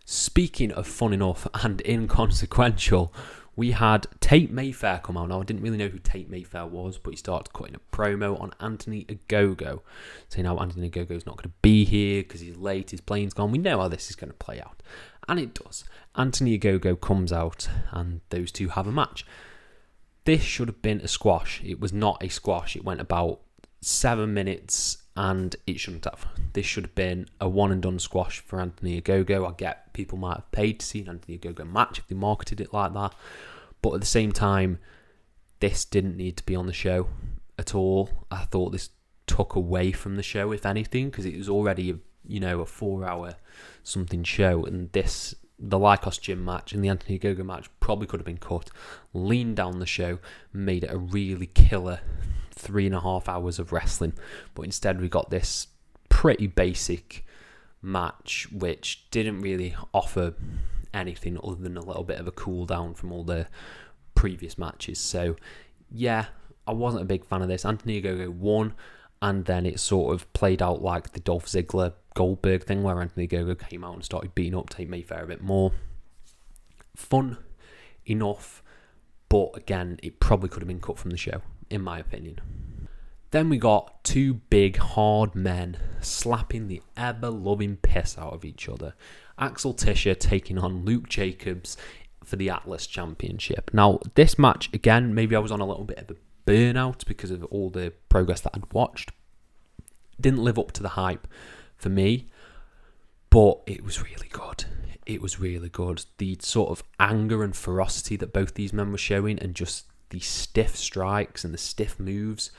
Speaking of fun enough and inconsequential, we had Tate Mayfair come out. Now, I didn't really know who Tate Mayfair was, but he started cutting a promo on Anthony Gogo, saying how Anthony Gogo's not going to be here because he's late, his plane's gone. We know how this is going to play out. And it does. Anthony Gogo comes out and those two have a match. This should have been a squash. It was not a squash. It went about 7 minutes and it shouldn't have. This should have been a one and done squash for Anthony Gogo. I get people might have paid to see an Anthony Gogo match if they marketed it like that. But at the same time, this didn't need to be on the show at all. I thought this took away from the show, if anything, because it was already a 4-hour something show, and the Lycos Gym match and the Anthony Gogo match probably could have been cut, leaned down the show, made it a really killer 3.5 hours of wrestling. But instead we got this pretty basic match which didn't really offer anything other than a little bit of a cool down from all the previous matches. So yeah, I wasn't a big fan of this. Anthony Gogo won, and then it sort of played out like the Dolph Ziggler Goldberg thing where Anthony Gogo came out and started beating up Tate Mayfair a bit more. Fun enough, but again, it probably could have been cut from the show, in my opinion. Then we got two big, hard men slapping the ever-loving piss out of each other. Axel Tisha taking on Luke Jacobs for the Atlas Championship. Now, this match, again, maybe I was on a little bit of a burnout because of all the Progress that I'd watched. Didn't live up to the hype for me, but it was really good. It was really good. The sort of anger and ferocity that both these men were showing, and just the stiff strikes and the stiff moves.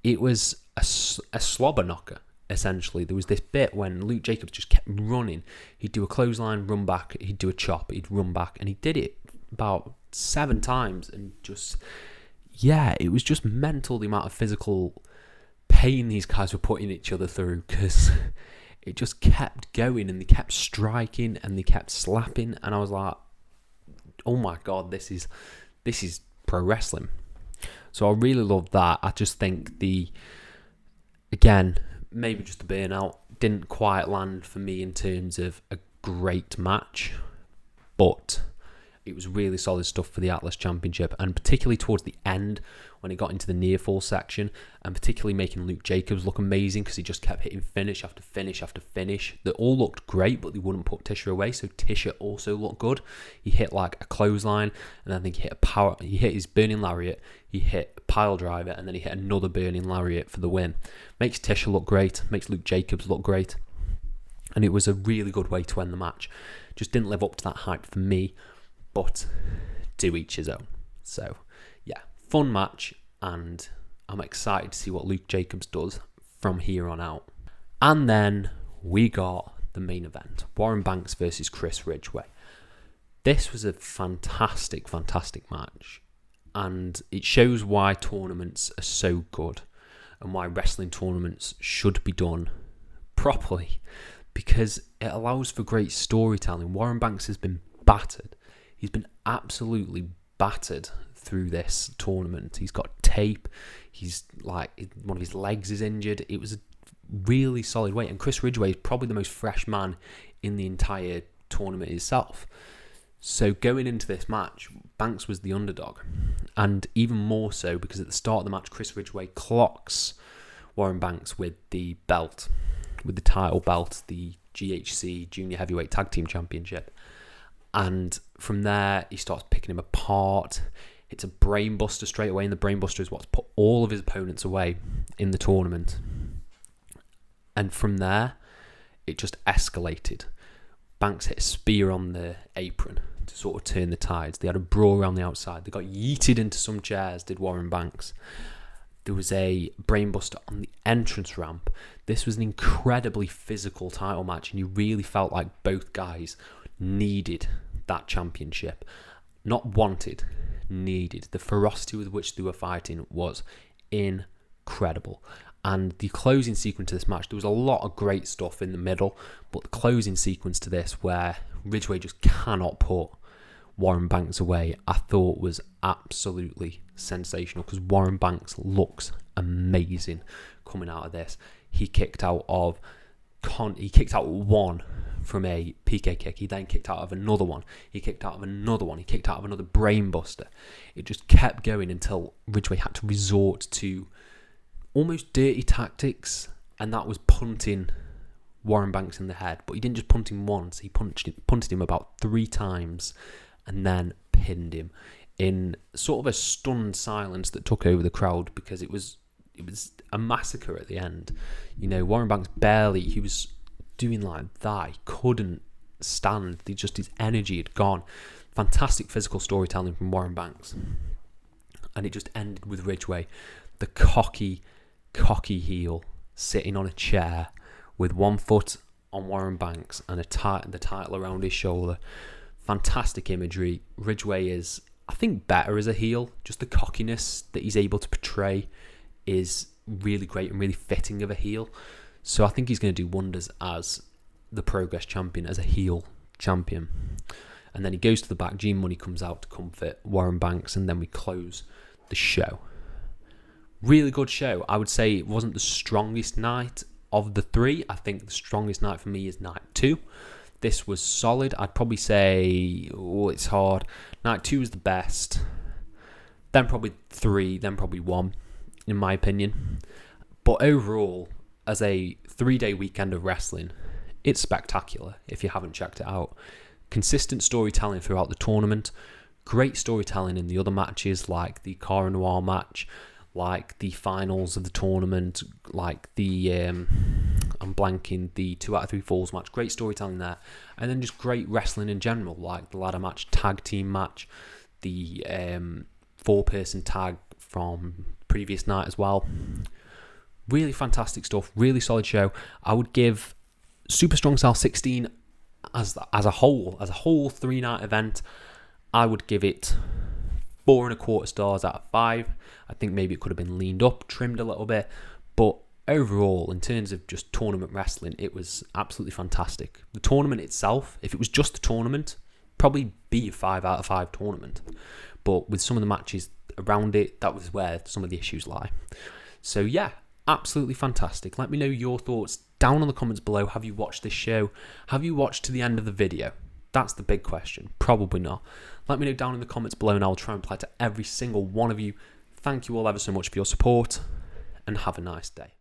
It was a slobber knocker, essentially. There was this bit when Luke Jacobs just kept running. He'd do a clothesline, run back. He'd do a chop, he'd run back. And he did it about 7 times. And just, yeah, it was just mental, the amount of physical pain these guys were putting each other through, because it just kept going and they kept striking and they kept slapping, and I was like, oh my god, this is pro wrestling. So I really love that. I just think again, maybe just the burnout didn't quite land for me in terms of a great match, but it was really solid stuff for the Atlas Championship, and particularly towards the end when it got into the near fall section, and particularly making Luke Jacobs look amazing because he just kept hitting finish after finish after finish. They all looked great, but they wouldn't put Tisha away, so Tisha also looked good. He hit like a clothesline, and I think he hit his burning lariat, he hit a pile driver, and then he hit another burning lariat for the win. Makes Tisha look great, makes Luke Jacobs look great, and it was a really good way to end the match. Just didn't live up to that hype for me, but to each his own. So yeah, fun match, and I'm excited to see what Luke Jacobs does from here on out. And then we got the main event, Warren Banks versus Chris Ridgeway. This was a fantastic match, and it shows why tournaments are so good and why wrestling tournaments should be done properly, because it allows for great storytelling. Warren Banks has been battered. He's been absolutely battered through this tournament. He's got tape. He's like, one of his legs is injured. It was a really solid weight. And Chris Ridgeway is probably the most fresh man in the entire tournament itself. So going into this match, Banks was the underdog. And even more so because at the start of the match, Chris Ridgeway clocks Warren Banks with the belt, with the title belt, the GHC Junior Heavyweight Tag Team Championship. And from there, he starts picking him apart. It's a brainbuster straight away, and the brainbuster is what's put all of his opponents away in the tournament. And from there, it just escalated. Banks hit a spear on the apron to sort of turn the tides. They had a brawl around the outside. They got yeeted into some chairs, did Warren Banks. There was a brainbuster on the entrance ramp. This was an incredibly physical title match, and you really felt like both guys needed that championship. Not wanted, needed. The ferocity with which they were fighting was incredible. And the closing sequence to this match, there was a lot of great stuff in the middle, but the closing sequence to this, where Ridgeway just cannot put Warren Banks away, I thought was absolutely sensational, because Warren Banks looks amazing coming out of this. He kicked out one from a PK kick. He then kicked out of another one. He kicked out of another one. He kicked out of another brainbuster. It just kept going until Ridgeway had to resort to almost dirty tactics, and that was punting Warren Banks in the head. But he didn't just punt him once. He punted him about 3 times and then pinned him in sort of a stunned silence that took over the crowd, because it was a massacre at the end. You know, Warren Banks he was doing like that. He couldn't stand. His energy had gone. Fantastic physical storytelling from Warren Banks. And it just ended with Ridgeway, the cocky heel, sitting on a chair with one foot on Warren Banks and the title around his shoulder. Fantastic imagery. Ridgeway is, I think, better as a heel. Just the cockiness that he's able to portray is really great and really fitting of a heel. So I think he's going to do wonders as the Progress champion, as a heel champion. And then he goes to the back. G Money comes out to comfort Warren Banks, and then we close the show. Really good show. I would say it wasn't the strongest night of the 3. I think the strongest night for me is night 2. This was solid. I'd probably say, it's hard. Night 2 was the best. Then probably 3. Then probably 1, in my opinion. But overall, as a 3-day weekend of wrestling, it's spectacular if you haven't checked it out. Consistent storytelling throughout the tournament. Great storytelling in the other matches, like the Cara Noir match, like the finals of the tournament, like the I'm blanking, the 2 out of 3 falls match. Great storytelling there. And then just great wrestling in general, like the ladder match, tag team match, the 4-person tag from previous night as well. Really fantastic stuff. Really solid show. I would give Super Strong Style 16 as a whole 3-night event. I would give it 4.25 stars out of 5. I think maybe it could have been leaned up, trimmed a little bit, but overall, in terms of just tournament wrestling, it was absolutely fantastic. The tournament itself, if it was just a tournament, probably be a 5 out of 5 tournament. But with some of the matches around it, that was where some of the issues lie. So yeah, absolutely fantastic. Let me know your thoughts down in the comments below. Have you watched this show? Have you watched to the end of the video? That's the big question. Probably not. Let me know down in the comments below and I'll try and reply to every single one of you. Thank you all ever so much for your support and have a nice day.